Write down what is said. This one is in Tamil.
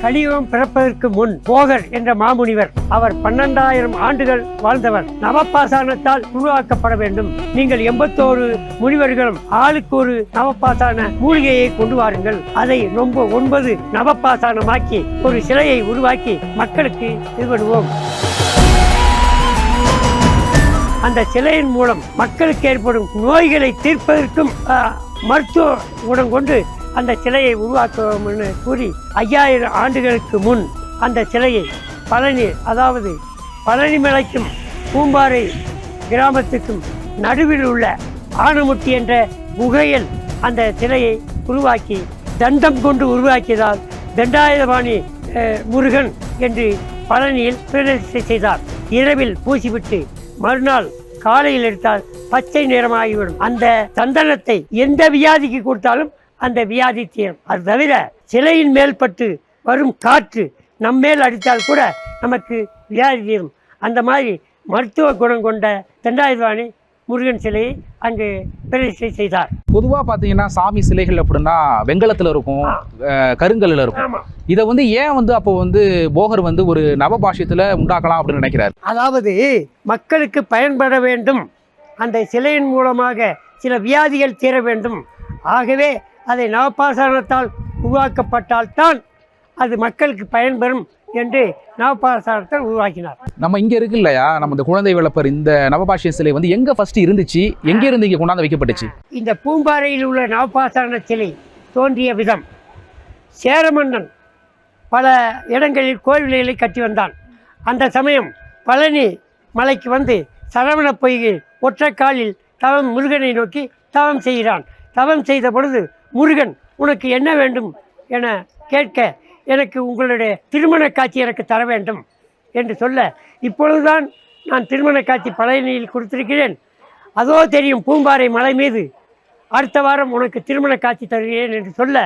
கலியுகம் பிறப்பதற்கு முன் போகர் என்ற மாமுனிவர், அவர் 12,000 ஆண்டுகள் வாழ்ந்தவர். நவபாசானத்தால் உருவாக்கப்பட வேண்டும். நீங்கள் 81 முனிவர்களும் ஆளுக்கு ஒரு நவபாசான மூலிகையை கொண்டு வாருங்கள். அதை 9 நவபாசானமாக்கி ஒரு சிலையை உருவாக்கி மக்களுக்கு இது பண்ணுவோம். அந்த சிலையின் மூலம் மக்களுக்கு ஏற்படும் நோய்களை தீர்ப்பதற்கும் மருத்துவ குணம் கொண்டு அந்த சிலையை உருவாக்குவோம் என்று கூறி 5000 ஆண்டுகளுக்கு முன் அந்த சிலையை பழனி, அதாவது பழனி மலைக்கும் பூம்பாறை கிராமத்துக்கும் நடுவில் உள்ள ஆனமுட்டி என்ற குகையில் அந்த சிலையை உருவாக்கி தண்டம் கொண்டு உருவாக்கியதால் தண்டாயுதபாணி முருகன் என்று பழனியில் பிரதிஷ்டை செய்தார். இரவில் பூசிவிட்டு மறுநாள் காலையில் எடுத்தால் பச்சை நிறமாகிவிடும். அந்த சந்தனத்தை எந்த வியாதிக்கு கொடுத்தாலும் அந்த வியாதி தீரும். அது தவிர சிலையின் மேல்பட்டு வரும் காற்று நம்மேல் அடித்தால் கூட நமக்கு வியாதி தீரும். அந்த மாதிரி மருத்துவ குணம் கொண்ட தண்டாயுதபாணி முருகன் சிலையை அங்கு பிரதிஷ்டை செய்தார். பொதுவாக பார்த்தீங்கன்னா சாமி சிலைகள் அப்படின்னா வெங்கலத்தில் இருக்கும், கருங்கல்லில் இருக்கும். இதை ஏன் அப்போ போகர் ஒரு நவபாஷ்யத்தில் உண்டாக்கலாம் அப்படின்னு நினைக்கிறார். அதாவது மக்களுக்கு பயன்பட வேண்டும், அந்த சிலையின் மூலமாக சில வியாதிகள் தீர வேண்டும். ஆகவே அதை நவபாசானத்தால் உருவாக்கப்பட்டால்தான் அது மக்களுக்கு பயன்பெறும் என்று நவபாசானத்தை உருவாக்கினார். நம்ம இங்கே இருக்கு இல்லையா, நம்ம இந்த குழந்தை வளர்ப்பர் இந்த நவபாஷ்ய சிலை எங்கே ஃபர்ஸ்ட் இருந்துச்சு, எங்கே இருந்து இங்கே கொண்டாந்து வைக்கப்பட்டுச்சு? இந்த பூம்பாறையில் உள்ள நவபாசான சிலை தோன்றிய விதம், சேரமன்னன் பல இடங்களில் கோவில்களை கட்டி வந்தான். அந்த சமயம் பழனி மலைக்கு சரவண பொய்கையில் ஒற்றைக்காலில் தவம் முருகனை நோக்கி தவம் செய்கிறான். தவம் செய்த பொழுது முருகன், உனக்கு என்ன வேண்டும் என கேட்க, எனக்கு உங்களுடைய திருமண காட்சி எனக்கு தர வேண்டும் என்று சொல்ல, இப்பொழுதுதான் நான் திருமண காட்சி பழனியில் கொடுத்திருக்கிறேன், அதோ தெரியும் பூம்பாறை மலை மீது, அடுத்த வாரம் உனக்கு திருமண காட்சி தருகிறேன் என்று சொல்ல,